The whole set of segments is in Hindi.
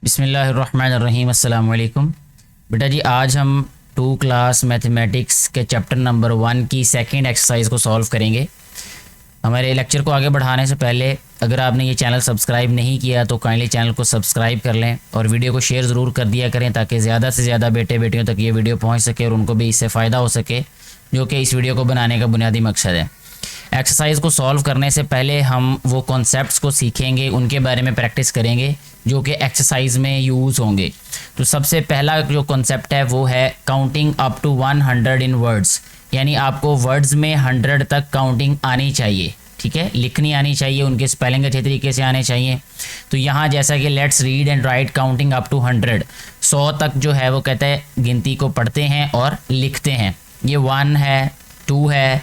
बिस्मिल्लाहिर्रहमानिर्रहीम अस्सलाम वालेकुम। बेटा जी, आज हम 2 क्लास मैथमेटिक्स के चैप्टर नंबर 1 की सेकंड एक्सरसाइज को सॉल्व करेंगे। हमारे लेक्चर को आगे बढ़ाने से पहले अगर आपने ये चैनल सब्सक्राइब नहीं किया तो काइंडली चैनल को सब्सक्राइब कर लें और वीडियो को शेयर ज़रूर कर दिया करें ताकि ज़्यादा से ज़्यादा बेटे बेटियों तक ये वीडियो पहुँच सके और उनको भी इससे फ़ायदा हो सके, जो कि इस वीडियो को बनाने का बुनियादी मकसद है। एक्सरसाइज को सॉल्व करने से पहले हम वो कॉन्सेप्ट्स को सीखेंगे, उनके बारे में प्रैक्टिस करेंगे जो कि एक्सरसाइज में यूज़ होंगे। तो सबसे पहला जो कॉन्सेप्ट है वो है counting up to 100 in words, यानी आपको वर्ड्स में 100 तक काउंटिंग आनी चाहिए। ठीक है, लिखनी आनी चाहिए, उनके स्पेलिंग अच्छे तरीके से आने चाहिए। तो यहाँ जैसा कि let's read and write counting up to 100, 100 तक जो है वो कहते हैं गिनती को पढ़ते हैं और लिखते हैं। ये 1 है, 2 है,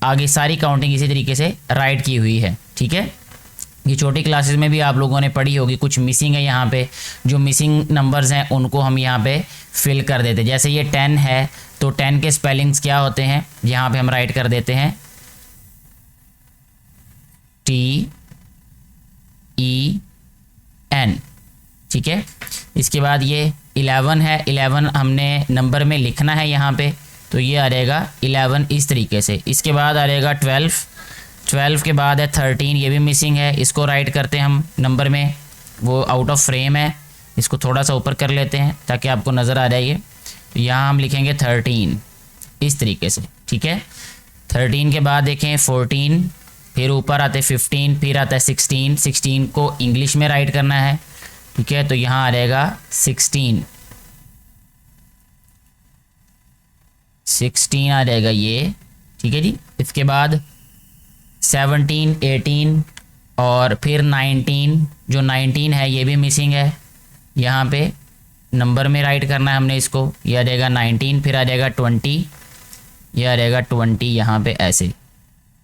आगे सारी काउंटिंग इसी तरीके से राइट की हुई है। ठीक है, ये छोटी क्लासेस में भी आप लोगों ने पढ़ी होगी। कुछ मिसिंग है यहाँ पे, जो मिसिंग नंबर्स हैं उनको हम यहाँ पे फिल कर देते हैं। जैसे ये 10 है तो 10 के स्पेलिंग्स क्या होते हैं, यहाँ पे हम राइट कर देते हैं TEN। ठीक है, इसके बाद ये 11 है, 11 हमने नंबर में लिखना है यहाँ पे, तो ये आ जाएगा 11 इस तरीके से। इसके बाद आ जाएगा 12, 12 के बाद है 13, ये भी मिसिंग है, इसको राइट करते हैं हम नंबर में, वो आउट ऑफ फ्रेम है, इसको थोड़ा सा ऊपर कर लेते हैं ताकि आपको नज़र आ जाए। तो यहाँ हम लिखेंगे 13 इस तरीके से। ठीक है, 13 के बाद देखें 14, फिर ऊपर आते 15, फिर आता है 16, 16 को इंग्लिश में राइट करना है। ठीक है, तो यहाँ आ जाएगा 16 आ जाएगा ये। ठीक है जी, इसके बाद 17, 18 और फिर 19, जो 19 है ये भी मिसिंग है, यहाँ पे नंबर में राइट करना है हमने इसको। ये आ जाएगा 19, फिर आ जाएगा 20, ये आ जाएगा 20 यहाँ पे ऐसे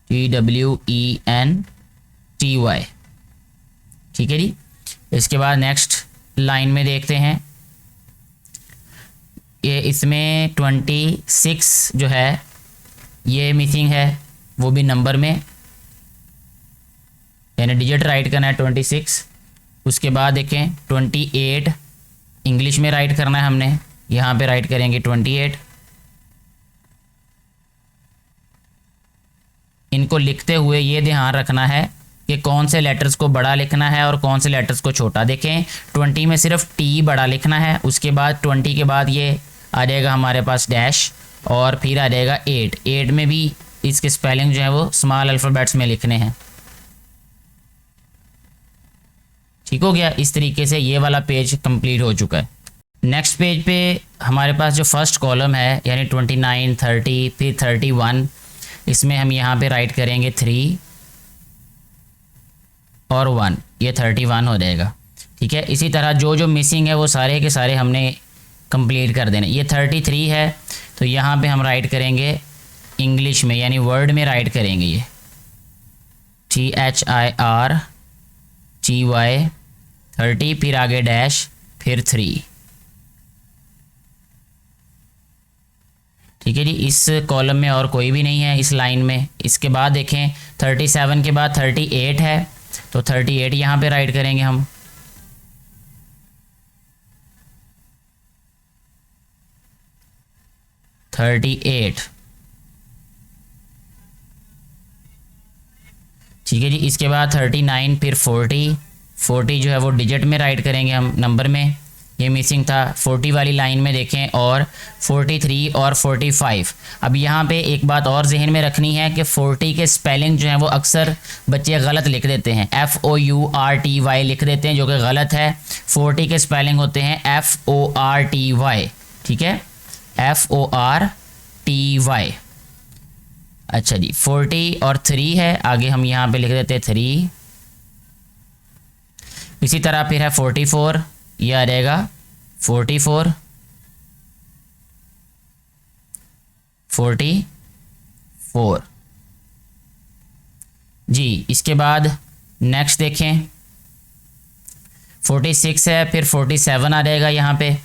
TWENTY। ठीक है जी, इसके बाद नेक्स्ट लाइन में देखते हैं, ये इसमें 26 जो है ये मिसिंग है, वो भी नंबर में, यानी डिजिट राइट करना है 26। उसके बाद देखें 28 इंग्लिश में राइट करना है हमने, यहाँ पे राइट करेंगे 28। इनको लिखते हुए ये ध्यान रखना है कि कौन से लेटर्स को बड़ा लिखना है और कौन से लेटर्स को छोटा। देखें 20 में सिर्फ T बड़ा लिखना है, उसके बाद 20 के बाद ये आ जाएगा हमारे पास डैश, और फिर आ जाएगा 8 में भी इसके स्पेलिंग जो है वो स्मॉल अल्फ़ाबेट्स में लिखने हैं। ठीक हो गया, इस तरीके से ये वाला पेज कंप्लीट हो चुका है। नेक्स्ट पेज पे हमारे पास जो फर्स्ट कॉलम है यानी 29, 30, फिर 31, इसमें हम यहाँ पे राइट करेंगे 3 और 1, ये 31 हो जाएगा। ठीक है, इसी तरह जो जो मिसिंग है वो सारे के सारे हमने कंप्लीट कर देने। ये 33 है तो यहाँ पे हम राइट करेंगे इंग्लिश में, यानी वर्ड में राइट करेंगे ये THIRTY 30, फिर आगे डैश, फिर 3। ठीक है जी, इस कॉलम में और कोई भी नहीं है इस लाइन में। इसके बाद देखें 37 के बाद 38 है तो 38 यहाँ पे राइट करेंगे हम। ठीक है जी, इसके बाद 39, फिर 40 जो है वो डिजिट में राइट करेंगे हम, नंबर में, ये मिसिंग था। 40 वाली लाइन में देखें, और 43 और 45। अब यहाँ पे एक बात और जहन में रखनी है कि 40 के स्पेलिंग जो है वो अक्सर बच्चे गलत लिख देते हैं, FOURTY लिख देते हैं, जो कि गलत है। 40 के स्पेलिंग होते हैं FORTY। ठीक है, FORTY। अच्छा जी, 40 और 3 है, आगे हम यहाँ पे लिख देते हैं 3। इसी तरह फिर है 44, ये आ जाएगा 44, 44 जी। इसके बाद नेक्स्ट देखें 46 है, फिर 47 आ जाएगा यहाँ पे,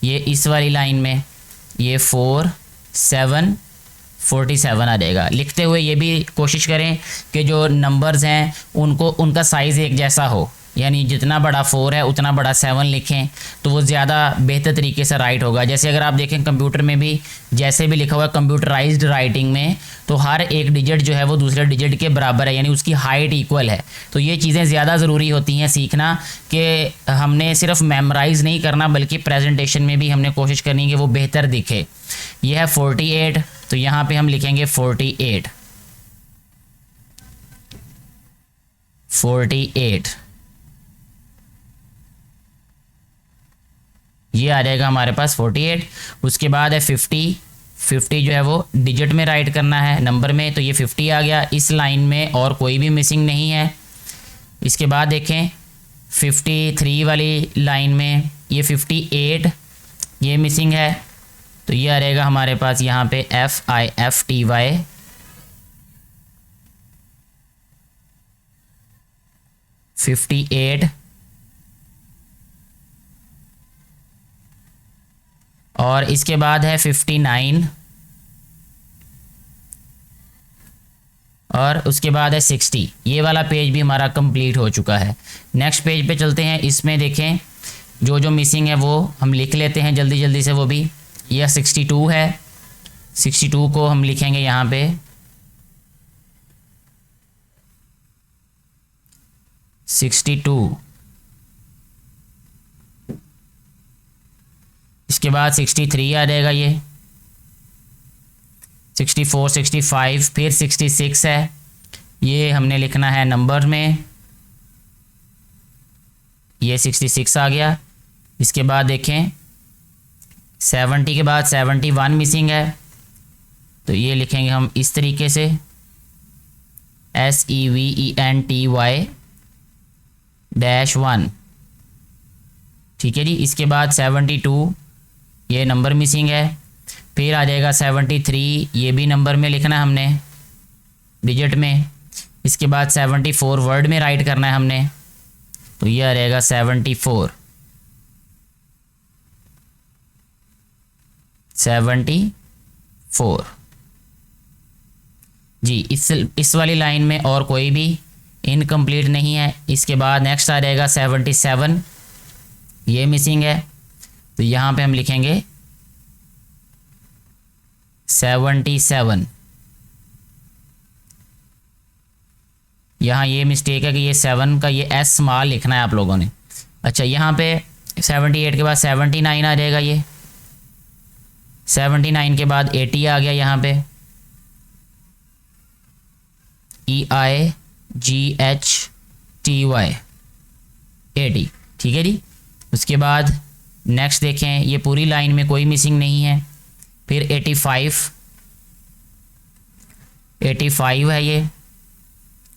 ये इस वाली लाइन में, ये 4 7 47 आ जाएगा। लिखते हुए ये भी कोशिश करें कि जो नंबर्स हैं उनको उनका साइज़ एक जैसा हो, यानी जितना बड़ा 4 है उतना बड़ा 7 लिखें तो वो ज़्यादा बेहतर तरीके से राइट होगा। जैसे अगर आप देखें कंप्यूटर में भी जैसे भी लिखा हुआ है कंप्यूटराइज्ड राइटिंग में, तो हर एक डिजिट जो है वो दूसरे डिजिट के बराबर है, यानी उसकी हाइट इक्वल है। तो ये चीज़ें ज़्यादा ज़रूरी होती हैं सीखना कि हमने सिर्फ मेमोराइज़ नहीं करना बल्कि प्रेजेंटेशन में भी हमने कोशिश करनी कि वो बेहतर दिखे। ये है 48, तो यहाँ पे हम लिखेंगे 48। ये आ जाएगा हमारे पास 48। उसके बाद है 50 जो है वो डिजिट में राइट करना है नंबर में, तो ये 50 आ गया। इस लाइन में और कोई भी मिसिंग नहीं है। इसके बाद देखें 53 वाली लाइन में ये 58 ये मिसिंग है, तो ये आ रहेगा हमारे पास यहाँ पे FIFTY 58। और इसके बाद है 59 और उसके बाद है 60। ये वाला पेज भी हमारा कंप्लीट हो चुका है। नेक्स्ट पेज पे चलते हैं। इसमें देखें जो जो मिसिंग है वो हम लिख लेते हैं जल्दी जल्दी से। वो भी यह 62 है, 62 को हम लिखेंगे यहाँ पे 62। इसके बाद 63 आ जाएगा, ये 64, 65, फिर 66 है, ये हमने लिखना है नंबर में, ये 66 आ गया। इसके बाद देखें 70 के बाद 71 मिसिंग है, तो ये लिखेंगे हम इस तरीके से SEVENTY-1। ठीक है जी। इसके बाद 72 ये नंबर मिसिंग है। फिर आ जाएगा 73, ये भी नंबर में लिखना है हमने डिजिट में। इसके बाद 74 वर्ड में राइट करना है हमने, तो ये आ रहेगा 74 जी। इस वाली लाइन में और कोई भी इनकम्प्लीट नहीं है। इसके बाद नेक्स्ट आ जाएगा 77, ये मिसिंग है, तो यहाँ पे हम लिखेंगे 77। यहाँ ये मिस्टेक है कि ये 7 का ये S स्मॉल लिखना है आप लोगों ने। अच्छा, यहाँ पे 78 के बाद 79 आ जाएगा, ये 79 के बाद 80 आ गया यहाँ पे EIGHTY 80। ठीक है जी। उसके बाद नेक्स्ट देखें, ये पूरी लाइन में कोई मिसिंग नहीं है। फिर 85 है ये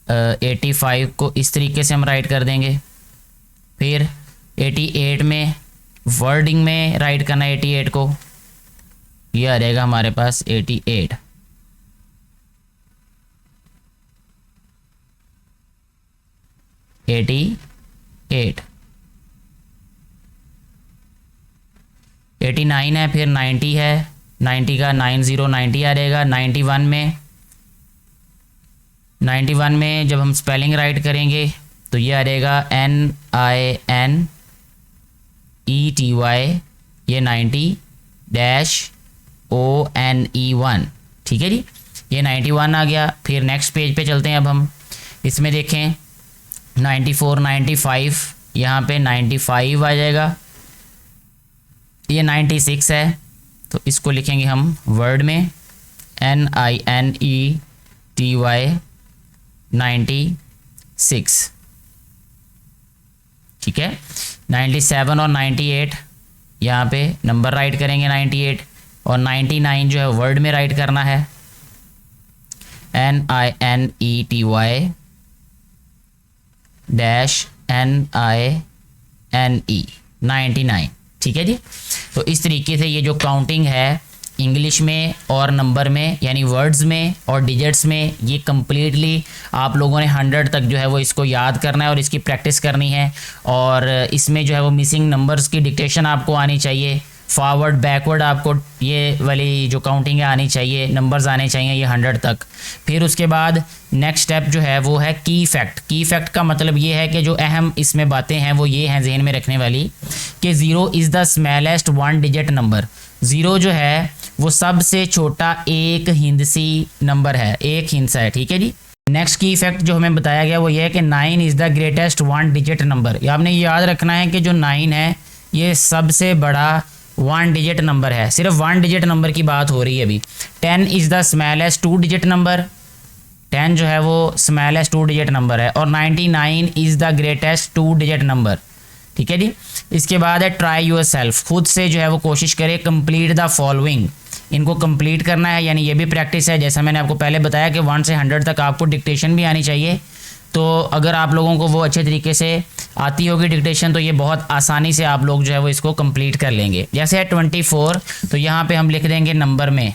85 को इस तरीके से हम राइट कर देंगे। फिर 88 में वर्डिंग में राइट करना है 88 को, ये आ जाएगा हमारे पास 88। एट 89 है, फिर 90 है, 90 का 90 आ जाएगा। 91 में जब हम स्पेलिंग राइट करेंगे तो ये आ जाएगा NINETY, ये 90-ONE1। ठीक है जी, ये 91 आ गया। फिर नेक्स्ट पेज पे चलते हैं अब हम। इसमें देखें 94, 95, यहाँ पे 95 आ जाएगा। ये 96 है, तो इसको लिखेंगे हम वर्ड में NINETY 96। ठीक है। 97 और 98 यहाँ पे नंबर राइट करेंगे 98, और 99 जो है वर्ड में राइट करना है NINETY -NINE 99। ठीक है जी। तो इस तरीके से ये जो काउंटिंग है इंग्लिश में और नंबर में यानी वर्ड्स में और डिजिट्स में, ये कम्प्लीटली आप लोगों ने 100 तक जो है वो इसको याद करना है और इसकी प्रैक्टिस करनी है। और इसमें जो है वो मिसिंग नंबर्स की डिक्टेशन आपको आनी चाहिए। फॉरवर्ड बैकवर्ड आपको ये वाली जो काउंटिंग है आनी चाहिए, नंबर्स आने चाहिए ये 100 तक। फिर उसके बाद नेक्स्ट स्टेप जो है वो है की फैक्ट। की फैक्ट का मतलब ये है कि जो अहम इसमें बातें हैं वो ये हैं जहन में रखने वाली कि 0 is the smallest 1 digit number. 0 जो है वो सबसे छोटा एक हिंदसी नंबर है, एक हिंसा है, ठीक है जी। नेक्स्ट की फैक्ट जो हमें बताया गया वो ये है कि 9 is the greatest 1 digit number. ये आपने याद रखना है कि जो 9 है ये सबसे बड़ा 1 डिजिट नंबर है, सिर्फ 1 डिजिट नंबर की बात हो रही है अभी। 10 is the smallest 2 digit number. 10 जो है वो स्मॉलेस्ट 2 डिजिट नंबर है। और 99 is the greatest 2 digit number, ठीक है जी। इसके बाद है ट्राई योर सेल्फ, खुद से जो है वो कोशिश करें। कंप्लीट द फॉलोइंग, इनको कंप्लीट करना है, यानी ये भी प्रैक्टिस है। जैसा मैंने आपको पहले बताया कि 1 से 100 तक आपको डिक्टेशन भी आनी चाहिए। तो अगर आप लोगों को वो अच्छे तरीके से आती होगी डिक्टेशन तो ये बहुत आसानी से आप लोग जो है वो इसको कंप्लीट कर लेंगे। जैसे है 24, तो यहाँ पे हम लिख देंगे नंबर में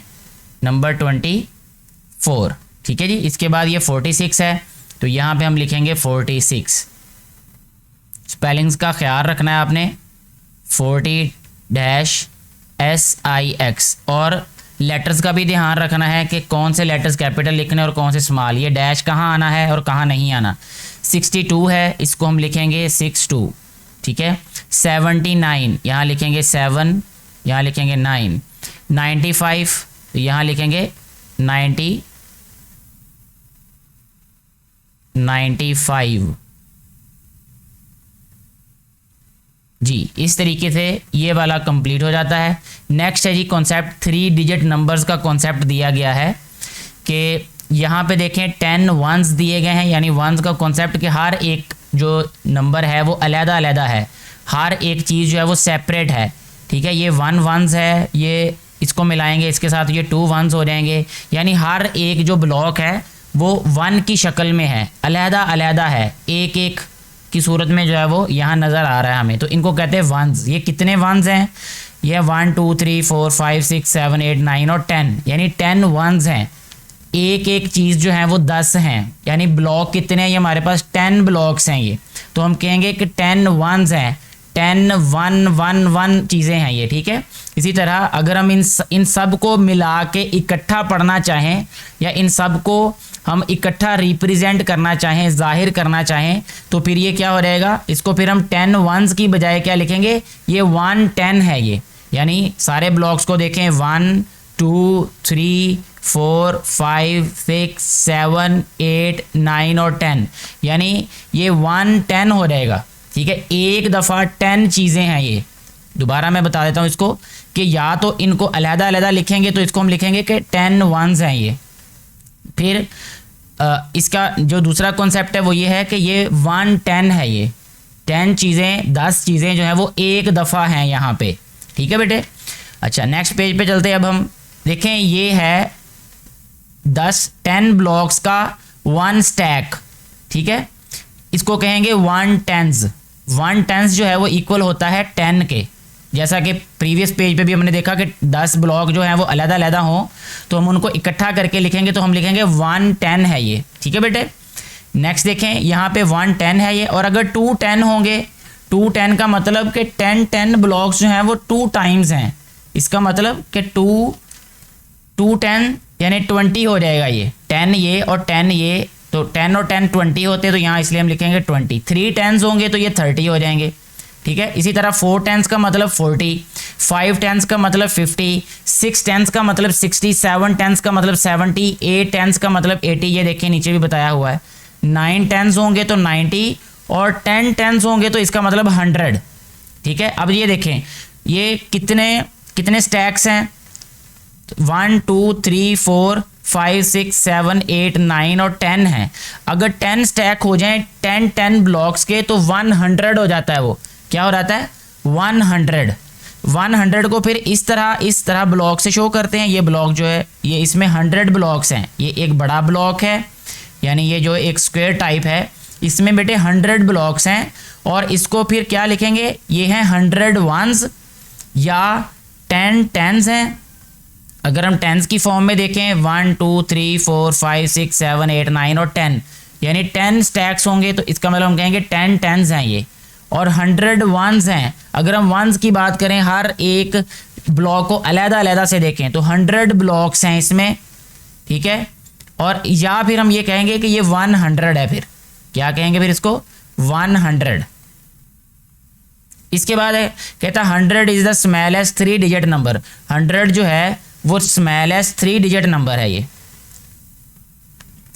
नंबर 24, ठीक है जी। इसके बाद ये 46 है तो यहाँ पे हम लिखेंगे 46। स्पेलिंग्स का ख्याल रखना है आपने, 40-SIX। और लेटर्स का भी ध्यान रखना है कि कौन से लेटर्स कैपिटल लिखने और कौन से स्मॉल। ये डैश कहाँ आना है और कहाँ नहीं आना। 62 है, इसको हम लिखेंगे 62, ठीक है। 79 यहाँ लिखेंगे 7, यहाँ लिखेंगे 9। 95 तो यहाँ लिखेंगे 95 जी। इस तरीके से ये वाला कंप्लीट हो जाता है। नेक्स्ट है जी कॉन्सेप्ट 3 डिजिट नंबर्स का कॉन्सेप्ट दिया गया है कि यहाँ पे देखें 10 वंस दिए गए हैं, यानी वंस का कॉन्सेप्ट कि हर एक जो नंबर है वो अलग अलग है, हर एक चीज़ जो है वो सेपरेट है, ठीक है। ये 1 वंस है, ये इसको मिलाएंगे इसके साथ ये 2 वंस हो जाएंगे, यानी हर एक जो ब्लॉक है वो 1 की शक्ल में है, अलग अलग है, एक एक की सूरत में जो है वो यहाँ नज़र आ रहा है हमें। तो इनको कहते हैं वंस। ये कितने वंस हैं? ये 1 2 3 4 5 6 7 8 9 और 10, यानी 10 वंस हैं। एक एक चीज़ जो है वो 10 हैं, यानी ब्लॉक कितने हैं? ये हमारे पास 10 ब्लॉक्स हैं ये। तो हम कहेंगे कि 10 वंस हैं, 10 1 1 1 चीज़ें हैं ये, ठीक है। इसी तरह अगर हम इन सब को मिला के इकट्ठा पढ़ना चाहें या इन सब को हम इकट्ठा रिप्रेजेंट करना चाहें, जाहिर करना चाहें, तो फिर ये क्या हो जाएगा? इसको फिर हम 10 वंस की बजाय क्या लिखेंगे? ये 1 10 है ये, यानी सारे ब्लॉक्स को देखें 1 2 3 4 5 6 7 8 9 और 10, यानी ये 1 10 हो जाएगा, ठीक है। एक दफ़ा 10 चीज़ें हैं ये। दोबारा मैं बता देता हूँ इसको कि या तो इनको अलहदा अलहदा लिखेंगे तो इसको हम लिखेंगे कि 10 वंस हैं ये। फिर इसका जो दूसरा कॉन्सेप्ट है वो ये है कि ये 1 10 है, ये 10 चीज़ें 10 चीज़ें जो हैं वो एक दफ़ा हैं यहाँ पे, ठीक है बेटे। अच्छा नेक्स्ट पेज पे चलते हैं। अब हम देखें ये है 10 ब्लॉक्स का 1 स्टैक, ठीक है। इसको कहेंगे 1 10s। 1 10s जो है वो इक्वल होता है 10 के। जैसा कि प्रीवियस पेज पे भी हमने देखा कि 10 ब्लॉक जो हैं वो अलग अलग हों तो हम उनको इकट्ठा करके लिखेंगे तो हम लिखेंगे 1 10 है ये, ठीक है बेटे। नेक्स्ट देखें यहाँ पे 1 10 है ये, और अगर 2 10 होंगे, 2 10 का मतलब कि 10 ब्लॉक्स जो हैं वो 2 टाइम्स हैं। इसका मतलब कि 2 10 यानी 20 हो जाएगा ये, 10 ये और 10 ये, तो 10 और 10 20 होते हैं तो यहाँ इसलिए हम लिखेंगे 20। 3 10s होंगे तो ये 30 हो जाएंगे, ठीक है। इसी तरह 4 10s का मतलब 40, 5 10s का मतलब 50, 6 10s का मतलब 60, 7 10s का मतलब 70, 8 10s का मतलब 80, ये देखिए नीचे भी बताया हुआ है। 9 10s होंगे तो 90 और 10 10s होंगे तो इसका मतलब 100, ठीक है। अब ये देखें ये कितने स्टैक्स हैं? 1 2 3 4 5 6 7 8 9 और 10 हैं। अगर 10 स्टैक हो जाएं 10 ब्लॉक्स के तो 100 हो जाता है। वो क्या हो जाता है? 100 को फिर इस तरह ब्लॉक से शो करते हैं। ये ब्लॉक जो है ये इसमें 100 ब्लॉक्स हैं। ये एक बड़ा ब्लॉक है, यानी ये जो एक स्क्वायर टाइप है इसमें बेटे 100 ब्लॉक्स हैं, और इसको फिर क्या लिखेंगे? ये हैं 100 वंस या 10 10s हैं। अगर हम 10s की फॉर्म में देखें 1 2 3 4 5 6 7 8 9 और 10, यानी 10 स्टैक्स होंगे तो इसका मतलब हम कहेंगे 10 10s हैं ये। और 100 वंस हैं। अगर हम वंस की बात करें, हर एक ब्लॉक को अलग अलग से देखें तो 100 ब्लॉक्स हैं इसमें, ठीक है। और या फिर हम ये कहेंगे कि ये 100 है, फिर क्या कहेंगे, फिर इसको 100। इसके बाद है कहता 100 is the smallest 3 digit number. 100 जो है वो स्मॉलेस्ट 3 डिजिट नंबर है ये।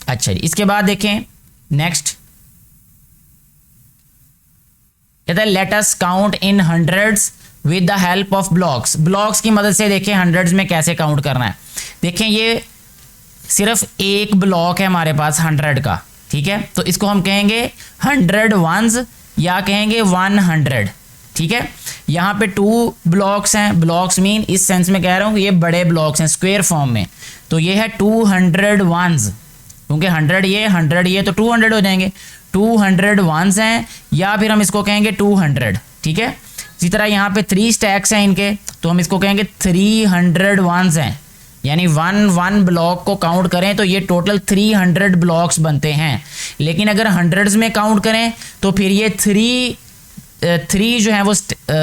अच्छा जी, इसके बाद देखें नेक्स्ट कहता है let us count in hundreds with the help of blocks. Blocks की मदद से देखें हंड्रेड्स में कैसे काउंट करना है। देखें ये सिर्फ एक ब्लॉक है हमारे पास 100 का, ठीक है। तो इसको हम कहेंगे 100 वंस या कहेंगे 100, ठीक है। यहाँ पे 2 ब्लॉक्स हैं। ब्लॉक्स मीन इस सेंस में कह रहा हूँ कि ये बड़े ब्लॉक्स हैं स्क्वायर फॉर्म में। तो ये है 200 वंस, क्योंकि 100 ये तो 200 हो जाएंगे। 200 वंस हैं या फिर हम इसको कहेंगे 200, ठीक है। इसी तरह यहाँ पे 3 स्टैक्स हैं इनके, तो हम इसको कहेंगे 300 वंस हैं। यानी 1 ब्लॉक को काउंट करें तो ये टोटल 300 ब्लॉक्स बनते हैं। लेकिन अगर हंड्रेड्स में काउंट करें तो फिर ये 3 जो हैं वो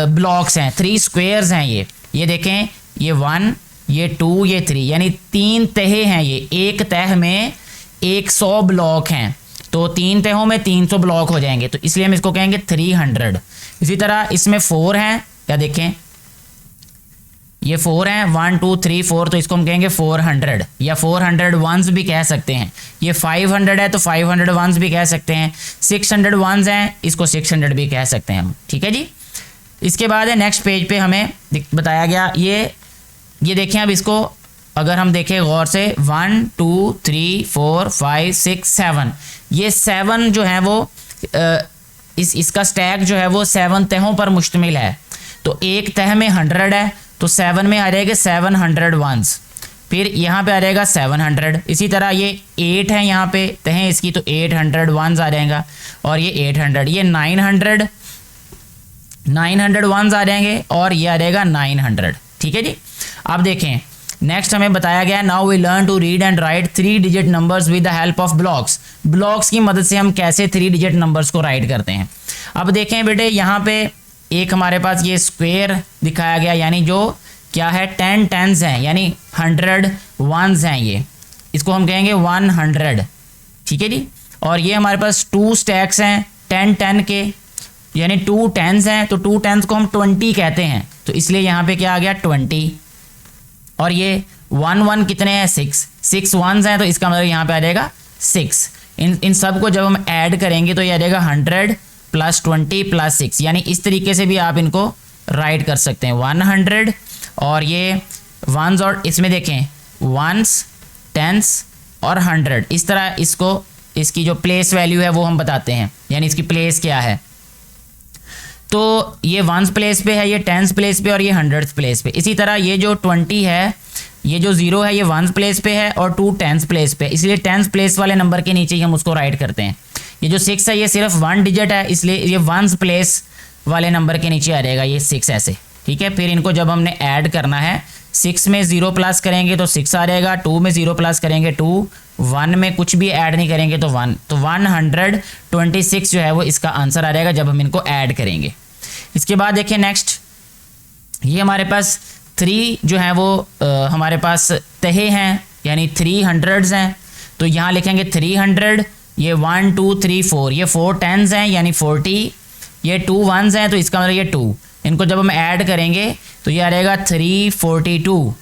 ब्लॉक्स हैं, 3 स्क्वेयर्स हैं ये देखें, ये 1, ये 2, ये 3, यानी 3 तह हैं ये। एक तह में 100 ब्लॉक हैं, तो 3 तहों में 300 ब्लॉक हो जाएंगे, तो इसलिए हम इसको कहेंगे 300। इसी तरह इसमें 4 हैं, क्या देखें ये 4 हैं, 1 2 3 4, तो इसको हम कहेंगे 400 या 400 वंस भी कह सकते हैं। ये 500 है तो 500 वंस भी कह सकते हैं। 600 वंस हैं, इसको 600 भी कह सकते हैं हम, ठीक है जी। इसके बाद है नेक्स्ट पेज पे हमें बताया गया ये देखें। अब इसको अगर हम देखें गौर से 1 2 3 4 5 6 7, ये 7 जो है वो इसका स्टैक जो है वो 7 तहों पर मुश्तमिल है। तो एक तह में 100 है तो 7 में आ जाएगा 700 वंस, फिर यहाँ पे आ जाएगा 700। इसी तरह ये 8 है यहाँ पे तहें इसकी, तो 800 वंस आ जाएगा, और ये 800, ये 900 वंस आ जाएंगे, और ये आ जाएगा 900, ठीक है जी। अब देखें नेक्स्ट हमें बताया गया now we learn to read and write 3 digit numbers with the help of blocks. Blocks की मदद से हम कैसे 3 डिजिट नंबर्स को राइट करते हैं। अब देखें बेटे, यहाँ पे एक हमारे पास ये स्क्वायर दिखाया गया, यानी जो क्या है 10 टेंस हैं, यानी 100 वंस हैं ये, इसको हम कहेंगे 100, ठीक है जी। और ये हमारे पास 2 स्टैक्स हैं 10 के, यानी 2 टेंस हैं, तो 2 टेंस को हम 20 कहते हैं, तो इसलिए यहाँ पे क्या आ गया 20। और ये 1 कितने हैं 6 वंस हैं, तो इसका मतलब यहाँ पे आ जाएगा 6। इन सब को जब हम ऐड करेंगे तो ये आ जाएगा 100 + 20 + 6, यानी इस तरीके से भी आप इनको राइट कर सकते हैं 100। और ये वंस, और इसमें देखें वंस, टेंस और 100, इस तरह इसकी जो प्लेस वैल्यू है वो हम बताते हैं, यानी इसकी प्लेस क्या है। तो ये वंस प्लेस पे है, ये टेंस प्लेस पे, और ये 100 प्लेस पे। इसी तरह ये जो 20 है, ये जो 0 है, ये वंस प्लेस पे है, और 2 टेंस प्लेस पे, इसलिए टेंस प्लेस वाले नंबर के नीचे ही हम उसको राइट करते हैं। ये जो 6 है ये सिर्फ 1 डिजिट है, इसलिए ये वंस प्लेस वाले नंबर के नीचे आ जाएगा ये 6 ऐसे, ठीक है। फिर इनको जब हमने ऐड करना है, 6 में 0 प्लस करेंगे तो 6 आ जाएगा, 2 में 0 प्लस करेंगे 2, 1 में कुछ भी ऐड नहीं करेंगे तो 1, तो 126 जो है वो इसका आंसर आ जाएगा जब हम इनको ऐड करेंगे। इसके बाद देखिए नेक्स्ट, ये हमारे पास 3 जो है वो हमारे पास तहे हैं, यानी 300 हैं, तो यहाँ लिखेंगे 300। ये 1 2 3 4, ये 4 टेंस हैं यानी 40, ये 2 वंस हैं, तो इसका मतलब ये 2, इनको जब हम ऐड करेंगे तो ये आ जाएगा 342,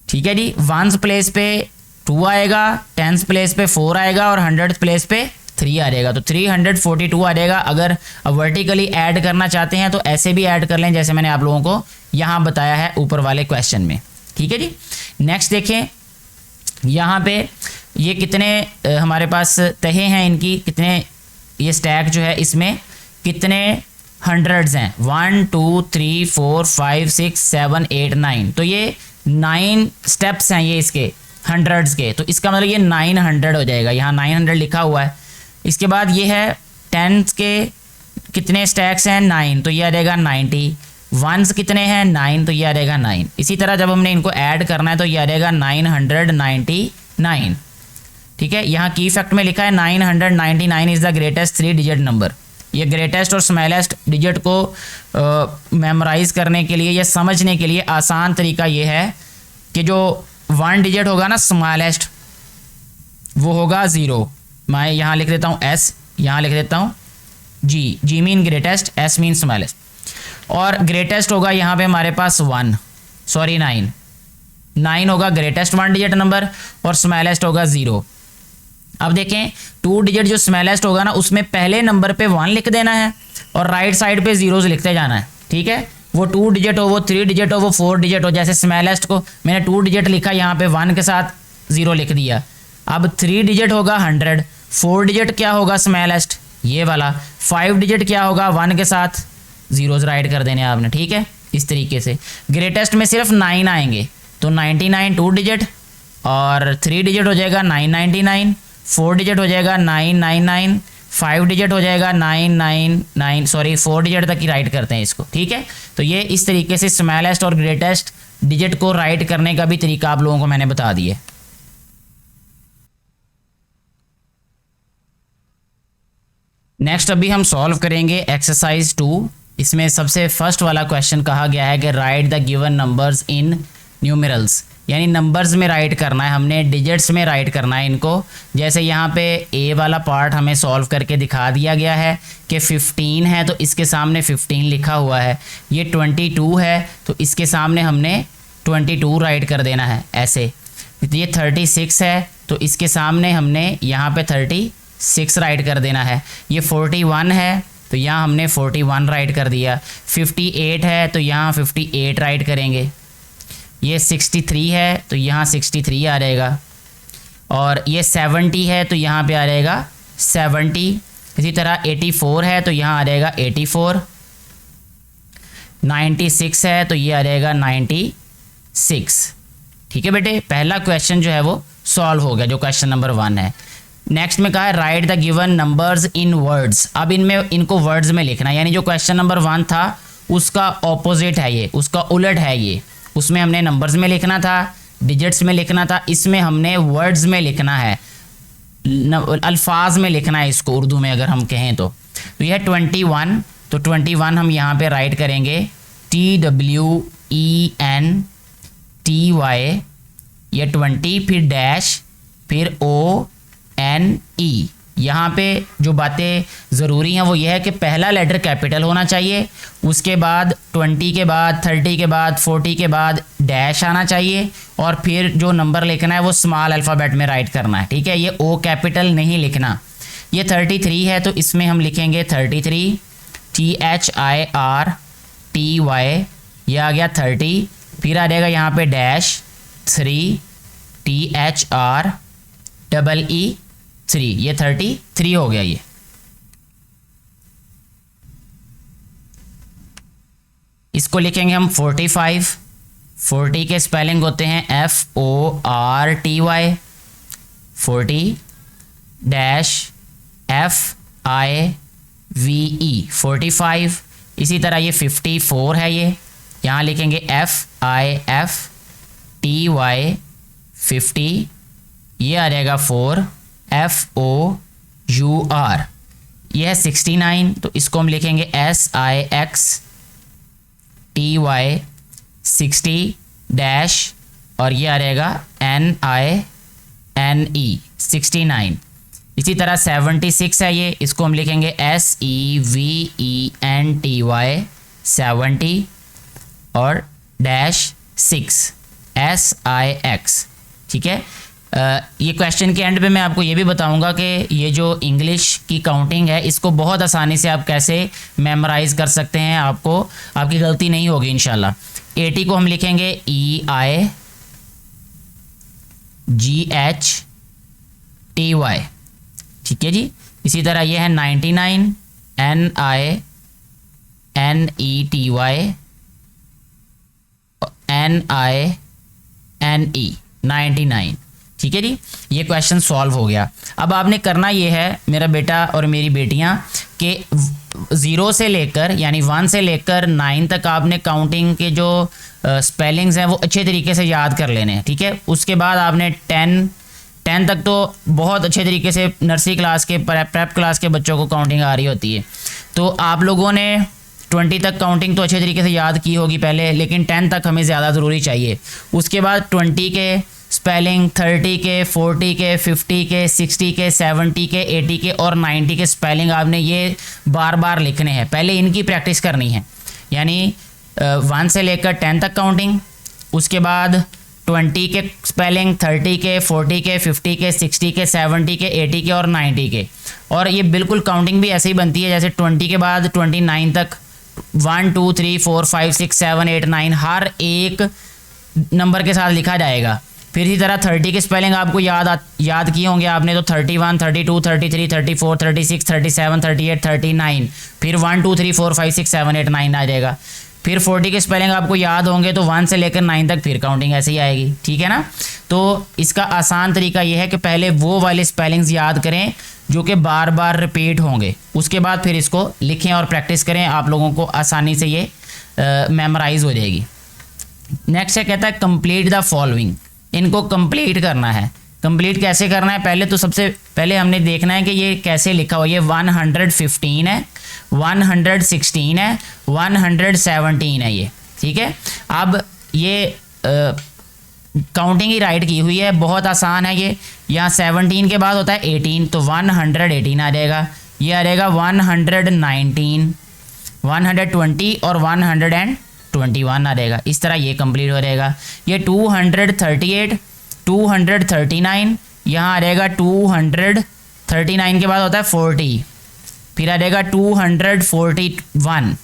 ठीक है जी। वंस प्लेस पे 2 आएगा, टेंस प्लेस पे 4 आएगा, और 100 प्लेस पे 3 आ जाएगा, तो 342 आ जाएगा। अगर वर्टिकली ऐड करना चाहते हैं तो ऐसे भी ऐड कर लें, जैसे मैंने आप लोगों को यहाँ बताया है ऊपर वाले क्वेश्चन में, ठीक है जी। नेक्स्ट देखें, यहाँ पे ये कितने हमारे पास तहे हैं, इनकी कितने, ये स्टैक जो है इसमें कितने हंड्रेड्स हैं, 1 2 3 4 5 6 7 8 9, तो ये 9 स्टेप्स हैं ये इसके हंड्रेड्स के, तो इसका मतलब ये 900 हो जाएगा, यहाँ 900 लिखा हुआ है। इसके बाद ये है टेंस के कितने स्टैक्स हैं 9, तो ये आ जाएगा 90। वंस कितने हैं 9, तो ये आ जाएगा 9। इसी तरह जब हमने इनको ऐड करना है तो ये आ जाएगा 999, ठीक है। यहाँ की फैक्ट में लिखा है 999 is the greatest 3 digit number, ये ग्रेटेस्ट और स्मॉलेस्ट डिजिट को मेमोराइज करने के लिए या समझने के लिए आसान तरीका ये है कि जो 1 डिजिट होगा ना स्मॉलेस्ट, वो होगा 0। मैं यहाँ लिख देता हूँ S, यहाँ लिख देता हूँ G mean greatest, S mean smallest. और ग्रेटेस्ट होगा यहाँ पे हमारे पास 9 होगा ग्रेटेस्ट 1 डिजिट नंबर और स्मॉलेस्ट होगा 0। अब देखें 2 डिजिट जो स्मॉलेस्ट होगा ना उसमें पहले नंबर पे 1 लिख देना है और राइट साइड पे जीरोस लिखते जाना है, ठीक है। वो 2 डिजिट हो, वो 3 डिजिट हो, वो 4 डिजिट हो। जैसे स्मॉलेस्ट को मैंने 2 डिजिट लिखा, यहाँ पे 1 के साथ 0 लिख दिया। अब 3 डिजिट होगा 100, 4 डिजिट क्या होगा स्मॉलेस्ट ये वाला, 5 डिजिट क्या होगा 1 के साथ जीरोस राइट कर देने आपने, ठीक है। इस तरीके से ग्रेटेस्ट में सिर्फ 9 आएंगे तो 99 2 डिजिट और 3 डिजिट हो जाएगा 999, 4 डिजिट हो जाएगा 999, 5 डिजिट हो जाएगा 999, सॉरी 4 डिजिट तक ही राइट करते हैं इसको, ठीक है। तो ये इस तरीके से स्मॉलेस्ट और ग्रेटेस्ट डिजिट को राइट करने का भी तरीका आप लोगों को मैंने बता दिया। नेक्स्ट अभी हम सॉल्व करेंगे एक्सरसाइज 2। इसमें सबसे फर्स्ट वाला क्वेश्चन कहा गया है कि right the given numbers in numerals, यानी नंबर्स में राइट करना है हमने, डिजिट्स में राइट करना है इनको। जैसे यहाँ पे ए वाला पार्ट हमें सॉल्व करके दिखा दिया गया है कि 15 है तो इसके सामने 15 लिखा हुआ है, ये 22 है तो इसके सामने हमने 22 राइट कर देना है ऐसे। ये 36 है तो इसके सामने हमने यहाँ पे 36 राइट कर देना है। ये 41 है तो यहाँ हमने 41 राइट कर दिया। 58 है तो यहाँ 58 राइट करेंगे। ये 63 है तो यहाँ 63 आ जाएगा और ये 70 है तो यहाँ पे आ जाएगा 70। इसी तरह 84 है तो यहाँ आ जाएगा 84। 96 है तो ये आ जाएगा 96। ठीक है बेटे, पहला क्वेश्चन जो है वो सॉल्व हो गया, जो क्वेश्चन नंबर 1 है। नेक्स्ट में कहा है right the given numbers in words. अब इनको वर्ड्स में लिखना है, यानी जो क्वेश्चन नंबर 1 था उसका ऑपोजिट है ये, उसका उलट है ये। उसमें हमने नंबर्स में लिखना था, डिजिट्स में लिखना था, इसमें हमने वर्ड्स में लिखना है, अल्फाज में लिखना है इसको उर्दू में अगर हम कहें तो। यह है 21, तो 21 हम यहाँ पे राइट करेंगे TWENTY, यह 20 फिर डैश फिर ONE। यहाँ पे जो बातें ज़रूरी हैं वो ये है कि पहला लेटर कैपिटल होना चाहिए, उसके बाद 20 के बाद 30 के बाद 40 के बाद डैश आना चाहिए और फिर जो नंबर लिखना है वो स्मॉल अल्फ़ाबेट में राइट करना है, ठीक है। ये O कैपिटल नहीं लिखना। ये 33 है तो इसमें हम लिखेंगे 33, THIRTY, ये आ गया 30। फिर आ जाएगा यहाँ पे डैश 3, THREE 3, ये 33 हो गया। ये इसको लिखेंगे हम 45। 40 के स्पेलिंग होते हैं FORTY, 40 डैश FIVE 45। इसी तरह ये 54 है, ये यहाँ लिखेंगे FIFTY 50, ये आ जाएगा 4 FOUR। यह है 69 तो इसको हम लिखेंगे SIXTY 60 डैश और ये आ जाएगा NINE 69। इसी तरह 76 है, ये इसको हम लिखेंगे SEVENTY 70 और डैश 6 SIX, ठीक है। ये क्वेश्चन के एंड पे मैं आपको ये भी बताऊंगा कि ये जो इंग्लिश की काउंटिंग है इसको बहुत आसानी से आप कैसे मेमोराइज़ कर सकते हैं, आपकी गलती नहीं होगी इंशाल्लाह। 80 को हम लिखेंगे EIGHTY, ठीक है जी। इसी तरह ये है 99 NINETY 99, ठीक है जी। ये क्वेश्चन सॉल्व हो गया। अब आपने करना ये है मेरा बेटा और मेरी बेटियां कि 0 से लेकर यानी 1 से लेकर 9 तक आपने काउंटिंग के जो स्पेलिंग्स हैं वो अच्छे तरीके से याद कर लेने हैं, ठीक है। उसके बाद आपने 10 तक तो बहुत अच्छे तरीके से नर्सरी क्लास के प्रेप क्लास के बच्चों को काउंटिंग आ रही होती है। तो आप लोगों ने 20 तक काउंटिंग तो अच्छे तरीके से याद की होगी पहले, लेकिन 10 तक हमें ज़्यादा ज़रूरी चाहिए। उसके बाद 20 के स्पेलिंग, 30 के, 40 के, 50 के, 60 के, 70 के, 80 के और 90 के स्पेलिंग आपने ये बार बार लिखने हैं। पहले इनकी प्रैक्टिस करनी है, यानी 1 से लेकर 10 तक काउंटिंग, उसके बाद 20 के स्पेलिंग, 30 के, 40 के, 50 के, 60 के, 70 के, 80 के और 90 के। और ये बिल्कुल काउंटिंग भी ऐसे ही बनती है जैसे 20 के बाद 29 तक 1 2 3 4 5 6 7 8 9 हर एक नंबर के साथ लिखा जाएगा। फिर इसी तरह 30 के स्पेलिंग आपको याद किए होंगे आपने, तो 31 32 33 34 36 37 38 39, फिर 1 2 3 4 5 6 7 8 9 आ जाएगा। फिर 40 के स्पेलिंग आपको याद होंगे तो 1 से लेकर 9 तक फिर काउंटिंग ऐसे ही आएगी, ठीक है ना। तो इसका आसान तरीका यह है कि पहले वो वाले स्पेलिंग्स याद करें जो कि बार बार रिपीट होंगे, उसके बाद फिर इसको लिखें और प्रैक्टिस करें, आप लोगों को आसानी से ये मेमोराइज हो जाएगी। नेक्स्ट है, कहता है कंप्लीट द फॉलोइंग। इनको कंप्लीट करना है। कंप्लीट कैसे करना है, पहले तो सबसे पहले हमने देखना है कि ये कैसे लिखा हुआ है। ये 115 है, 116 है, 117 है ये, ठीक है। अब ये काउंटिंग ही राइट की हुई है, बहुत आसान है ये। यहाँ 17 के बाद होता है 18, तो 118 आ जाएगा। ये आ जाएगा 119, 120 और 121 आ जाएगा। इस तरह ये कंप्लीट हो जाएगा। ये 238, 239, यहाँ आ जाएगा 239 के बाद होता है 40, फिर आ जाएगा 241,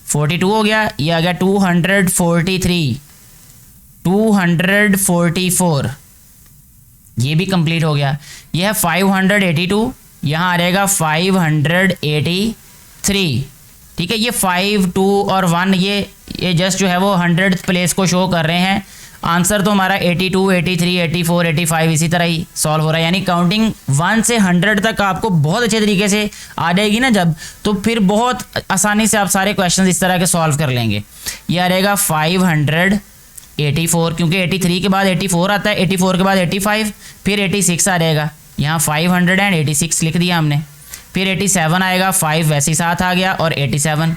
42 हो गया। ये आ गया 243, 244, ये भी कंप्लीट हो गया। ये है 582, यहाँ आ जाएगा 583, ठीक है। ये 5 2 और 1 ये जस्ट जो है वो 100th प्लेस को शो कर रहे हैं। आंसर तो हमारा 82, 83, 84, 85 इसी तरह ही सॉल्व हो रहा है। यानी काउंटिंग 1 से 100 तक आपको बहुत अच्छे तरीके से आ जाएगी ना जब, तो फिर बहुत आसानी से आप सारे क्वेश्चन इस तरह के सॉल्व कर लेंगे। ये आ जाएगा 584, क्योंकि 83 के बाद 84 आता है, 84 के बाद 85, फिर 86 आ जाएगा। यहाँ 586 लिख दिया हमने। फिर 87 आएगा, 5 वैसे ही साथ आ गया, और 87,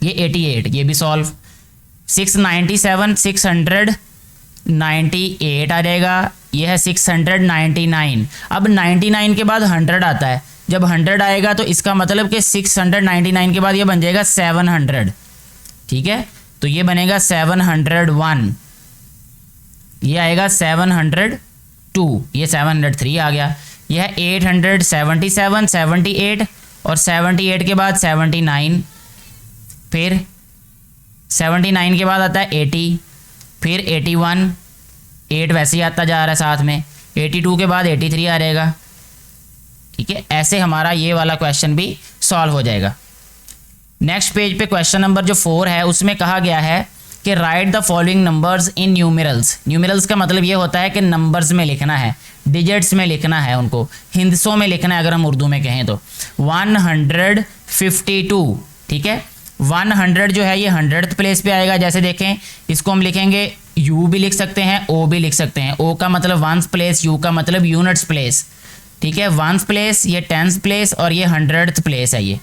ये 88, ये भी सॉल्व। 697, 698 आ जाएगा। ये है 699। अब 99 के बाद 100 आता है। जब 100 आएगा तो इसका मतलब कि 699 के बाद ये बन जाएगा 700, ठीक है। तो ये बनेगा 701, ये आएगा 702, ये 703 आ गया। यह है 877, 78 और 78 के बाद 79, फिर 79 के बाद आता है 80, फिर 81, 8 वैसे ही आता जा रहा है साथ में। 82 के बाद 83 आ जाएगा, ठीक है। ऐसे हमारा ये वाला क्वेश्चन भी सॉल्व हो जाएगा। नेक्स्ट पेज पे क्वेश्चन नंबर जो 4 है उसमें कहा गया है कि right the following numbers in numerals. Numerals का मतलब ये होता है कि नंबर्स में लिखना है, डिजिट्स में लिखना है, उनको हिंदसों में लिखना है अगर हम उर्दू में कहें तो। 152, ठीक है। 100 जो है ये 100th प्लेस पे आएगा। जैसे देखें, इसको हम लिखेंगे, यू भी लिख सकते हैं, ओ भी लिख सकते हैं। ओ का मतलब वंस प्लेस, यू का मतलब यूनिट्स प्लेस, ठीक है। वंस प्लेस, ये 10th प्लेस, और ये 100th प्लेस है ये।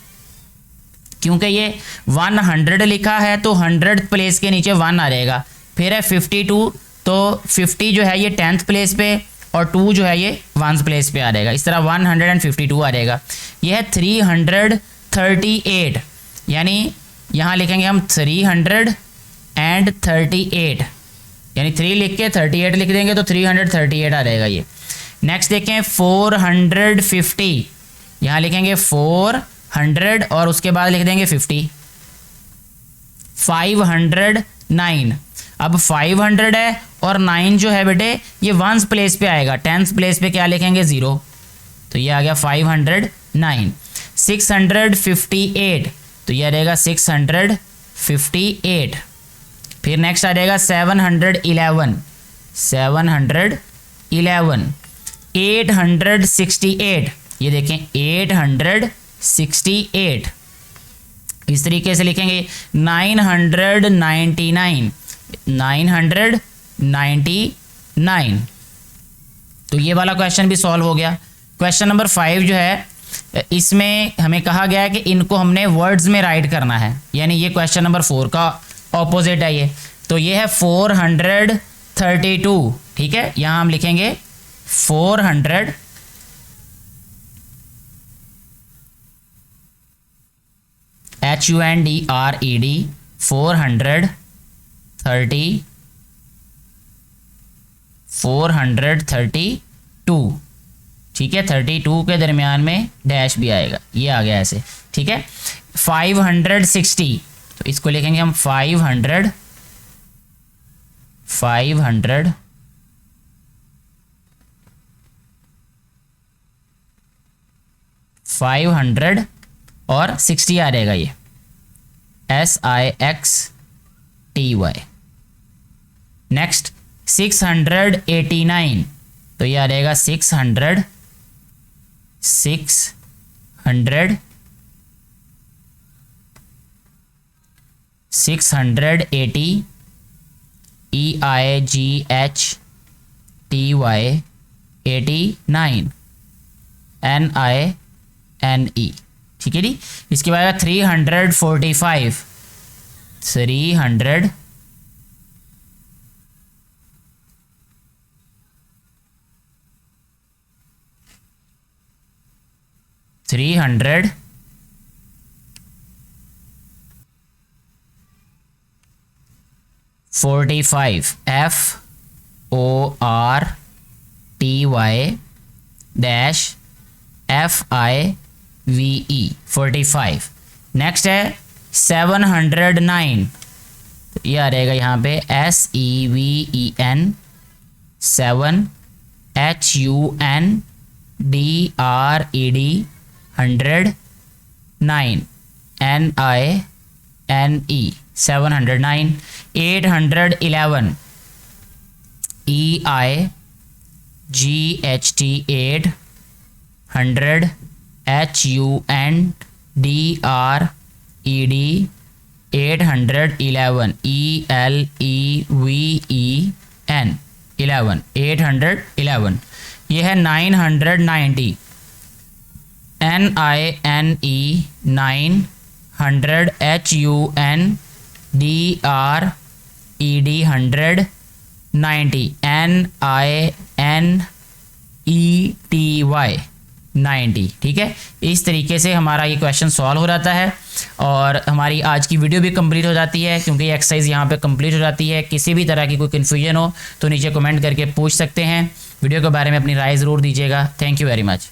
क्योंकि ये 100 लिखा है तो 100th प्लेस के नीचे 1 आ जाएगा। फिर है 52, तो 50 जो है ये 10th प्लेस पे, और 2 जो है ये 1st प्लेस पे आ जाएगा। इस तरह 152 आ जाएगा। ये है 338, यानी यहाँ लिखेंगे हम 338, यानी 3 लिख के 38 लिख देंगे तो 338 आ जाएगा ये। नेक्स्ट देखें 450, यहाँ लिखेंगे 400 और उसके बाद लिख देंगे 50। 509, अब 500 है और 9 जो है बेटे ये 1st प्लेस पे आएगा। 10th प्लेस पे क्या लिखेंगे, 0, तो ये आ गया 509। 658, तो ये आ जाएगा 658। फिर नेक्स्ट आ जाएगा 711, 711। 868, ये देखें 868, इस तरीके से लिखेंगे। 999, 999, तो ये वाला क्वेश्चन भी सॉल्व हो गया। क्वेश्चन नंबर 5 जो है इसमें हमें कहा गया है कि इनको हमने वर्ड्स में राइट करना है, यानी ये क्वेश्चन नंबर 4 का ऑपोजिट है ये। तो ये है 432, ठीक है, यहाँ हम लिखेंगे 400 HUNDRED 432, ठीक है, 32 के दरमियान में डैश भी आएगा, ये आ गया ऐसे, ठीक है। 560, तो इसको लिखेंगे हम 500 और 60 आ रहेगा ये SIXTY। नेक्स्ट 689, तो ये आ रहेगा 600 680 EIGHTY 89 NINE, ठीक है जी। इसके बाद 345 345 FORTY -FIVE 45। नेक्स्ट है 709, तो ये आ रहेगा यहाँ पे SEVEN 7 HUNDRED 100 9 NINE 709। 811 EIGHT 800 HUNDRED 811 ELEVEN 11 811। ये है 990 NINE 900 HUNDRED 100 90 NINETY 90, ठीक है। इस तरीके से हमारा ये क्वेश्चन सॉल्व हो जाता है और हमारी आज की वीडियो भी कंप्लीट हो जाती है, क्योंकि ये एक्सरसाइज यहाँ पे कंप्लीट हो जाती है। किसी भी तरह की कोई कन्फ्यूजन हो तो नीचे कमेंट करके पूछ सकते हैं। वीडियो के बारे में अपनी राय ज़रूर दीजिएगा। Thank you very much.